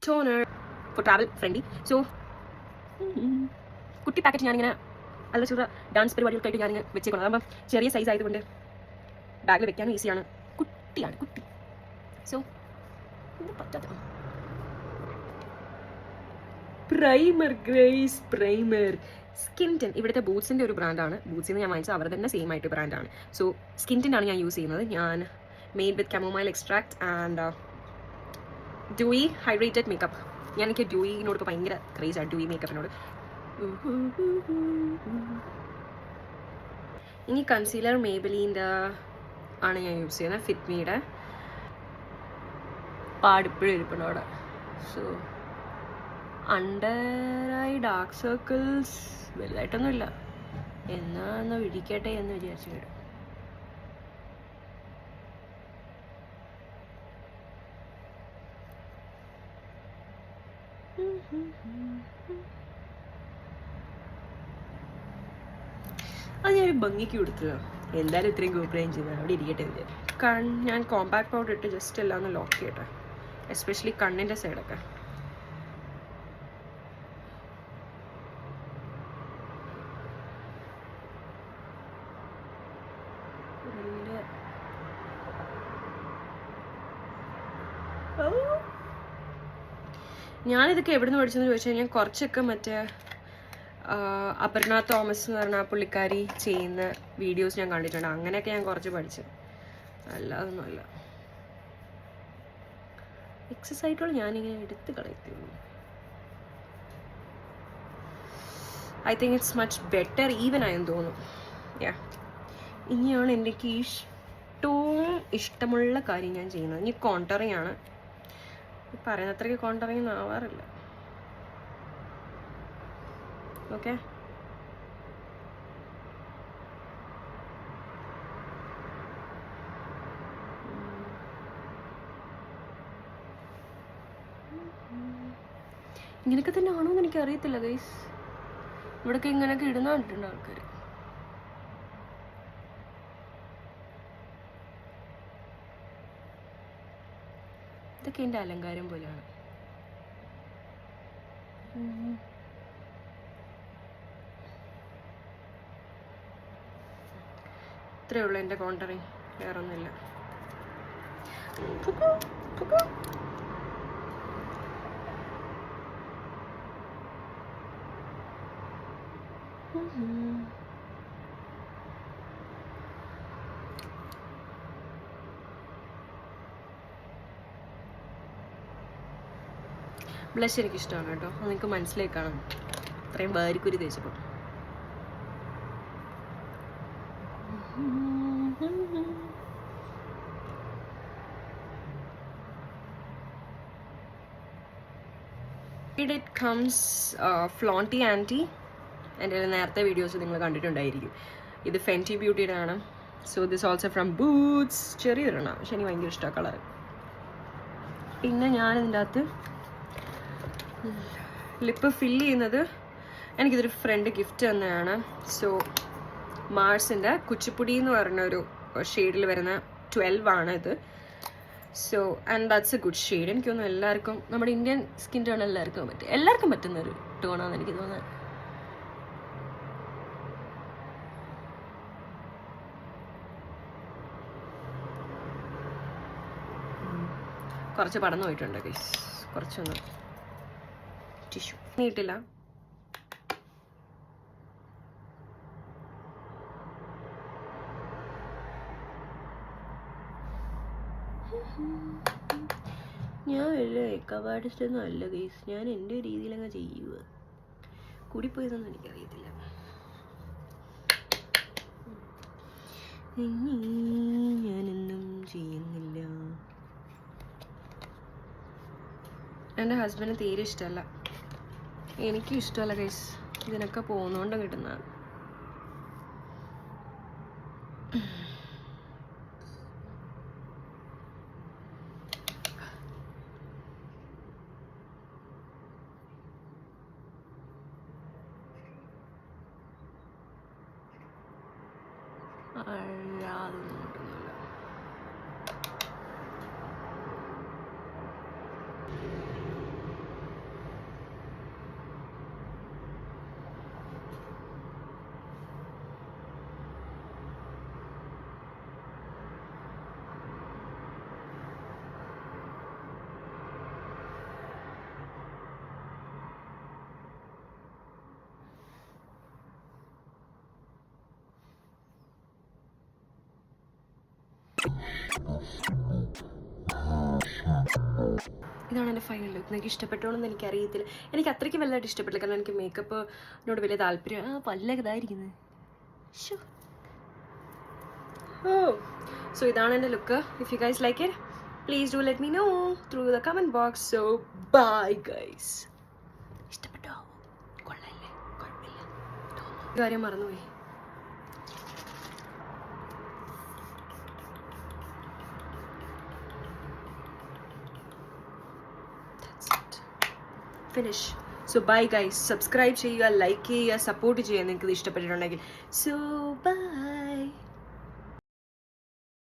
toner for travel friendly. So കുട്ടി packet ഞാനിങ്ങനെ നല്ല ചൂട ഡാൻസ് പരിപാടികൾക്കായിട്ട് ഞാനിങ്ങനെ വെച്ചേക്കണം. അതാകുമ്പോൾ ചെറിയ സൈസ് ആയതുകൊണ്ട് ബാഗിൽ വെക്കാനും ഈസിയാണ്. കുട്ടിയാണ് കുട്ടി. സോ പറ്റാത്ത പ്രൈമർ ഗ്രേസ് പ്രൈമർ സ്കിൻടൺ. ഇവിടുത്തെ ബൂട്ട്സിൻ്റെ ഒരു ബ്രാൻഡാണ്. ബൂട്ട്സിൽ നിന്ന് ഞാൻ വാങ്ങിച്ചത് അവരുടെ തന്നെ സെയിം ആയിട്ട് ബ്രാൻഡാണ്. സോ സ്കിൻടൺ ആണ് ഞാൻ യൂസ് ചെയ്യുന്നത്. ഞാൻ made with chamomile extract and Dewey hydrated makeup. എനിക്ക് ഡ്യൂയിനോട് ഇപ്പോൾ ഭയങ്കര ക്രേസാണ്, ഡ്യൂയി മേക്കപ്പിനോട്. ഇനി കൺസീലർ മേബിലിൻ്റെ ആണ് ഞാൻ യൂസ് ചെയ്യുന്നത്, ഫിറ്റ്മിയുടെ. പാടിപ്പോഴും ഇരിപ്പുണ്ട് അവിടെ. So under eye dark circles വലുതായിട്ടൊന്നുമില്ല, എന്നാ വിടിക്കട്ടെ എന്ന് വിചാരിച്ചു വരും. അത് ഞാനൊരു ഭംഗിക്ക് കൊടുക്കുക. എന്തായാലും ഇത്രയും ഗോപ്രയും ചെയ്തത് അവിടെ ഇരിക്കട്ടെ ഇത്. ഞാൻ കോമ്പാക്ട് പൗഡർ ഇട്ട് ജസ്റ്റ് എല്ലാം ഒന്ന് ലോക്ക് ചെയ്യട്ടെ, എസ്പെഷ്യലി കണ്ണിൻ്റെ സൈഡൊക്കെ. ഞാനിതൊക്കെ എവിടെ നിന്ന് പഠിച്ചെന്ന് ചോദിച്ചാൽ ഞാൻ കുറച്ചൊക്കെ മറ്റേ അപർണ തോമസ് എന്ന് പറഞ്ഞ പുള്ളിക്കാരി ചെയ്യുന്ന വീഡിയോസ് ഞാൻ കണ്ടിട്ടുണ്ട്. അങ്ങനെയൊക്കെ ഞാൻ കുറച്ച് പഠിച്ചു, അല്ലാതൊന്നുമല്ല. എക്സസൈസുകൾ ഞാനിങ്ങനെ എടുത്ത് കളയത്തുള്ളൂ. I think it's much better even ആയെന്ന് തോന്നുന്നു. ഇനിയാണ് എനിക്ക് ഇഷ്ടമുള്ള കാര്യം ഞാൻ ചെയ്യുന്നത്. ഇനി കോണ്ടറിങ് ആണ്. പറയുന്ന അത്രയ്ക്ക് കോണ്ടറിങ് ആവാറില്ല. ഓക്കെ, ഇങ്ങനെയൊക്കെ തന്നെ ആണോ എന്ന് എനിക്കറിയത്തില്ല ഗൈസ്. ഇവിടെയൊക്കെ ഇങ്ങനെയൊക്കെ ഇടുന്ന കണ്ടിട്ടുണ്ട് ആൾക്കാർ. ഇതൊക്കെ എൻ്റെ അലങ്കാരം പോലെയാണ്. ഇത്രയേ ഉള്ളൂ എൻ്റെ കോണ്ടറിങ്, വേറൊന്നുമില്ല. ബ്ലഷ് എനിക്കിഷ്ടമാണ് കേട്ടോ, നിങ്ങൾക്ക് മനസ്സിലായി കാണാം ഇത്രയും വാരിക്കുരി തേച്ചപ്പോൾ. ഇറ്റ് കംസ് ഫ്ലോണ്ടി ആൻറ്റി. എൻ്റെ നേരത്തെ വീഡിയോസ് നിങ്ങൾ കണ്ടിട്ടുണ്ടായിരിക്കും. ഇത് ഫെൻറ്റി ബ്യൂട്ടിയുടെ ആണ്. So this also from Boots. ചെറിയൊരെണ്ണം, പക്ഷെ എനിക്ക് ഭയങ്കര ഇഷ്ടമാണ് കളർ. പിന്നെ ഞാനിതിൻ്റെ അകത്ത് ലിപ്പ് ഫില്ല് ചെയ്യുന്നത് എനിക്കിതൊരു ഫ്രണ്ട് ഗിഫ്റ്റ് തന്നെയാണ്. സോ മാർസിൻ്റെ കുച്ചിപ്പുടി എന്ന് പറഞ്ഞൊരു ഷെയ്ഡിൽ വരുന്ന 12 ആണ് ഇത്. So and that's A good shade. എനിക്ക് തോന്നുന്നു എല്ലാവർക്കും, നമ്മുടെ ഇന്ത്യൻ സ്കിൻ ടോൺ എല്ലാവർക്കും പറ്റുന്നൊരു ടോണാണെന്ന് എനിക്ക് തോന്നുന്നത്. കുറച്ച് പടന്നു പോയിട്ടുണ്ട് ഗൈസ്, കുറച്ചൊന്ന് ടിഷ്യൂ നീട്ടില്ല. ഞാൻ വല്ല മേക്കപ്പ് ആർട്ടിസ്റ്റൊന്നും അല്ല ഗൈസ്, ഞാൻ എൻ്റെ രീതിയിലങ്ങ് ചെയ്യുക. കൂടിപ്പോയതൊന്നും എനിക്കറിയത്തില്ല. ഞാനൊന്നും ചെയ്യുന്നില്ല. എൻ്റെ ഹസ്ബൻഡിന് തീരെ ഇഷ്ടമല്ല, എനിക്കും ഇഷ്ടമല്ല ഗൈസ്. ഇതിനൊക്കെ പോകുന്നോണ്ട് കിട്ടുന്ന അല്ലാതൊന്നും കിട്ടുന്നില്ല. ഇതാണ് എൻ്റെ ഫൈനൽ ലുക്ക്. എനിക്ക് ഇഷ്ടപ്പെട്ടോണെന്ന് എനിക്കറിയത്തില്ല. എനിക്ക് അത്രയ്ക്ക് വലുതായിട്ട് ഇഷ്ടപ്പെട്ടില്ല, കാരണം എനിക്ക് മേക്കപ്പിനോട് വലിയ താല്പര്യം. പല്ലൊക്കെ ഇതായിരിക്കുന്നത്. സോ ഇതാണ് എൻ്റെ look. If you guys like it, please do let me know through the comment box. So bye guys. ഇഷ്ടപ്പെട്ടോ? കൊള്ളല്ലേ? കുഴപ്പമില്ല. കാര്യം മറന്നുപോയി. Finish. So bye guys. Subscribe ചെയ്യുക, ലൈക്ക് ചെയ്യുക, സപ്പോർട്ട് ചെയ്യുക നിങ്ങൾക്ക് ഇത് ഇഷ്ടപ്പെട്ടിട്ടുണ്ടെങ്കിൽ. So by.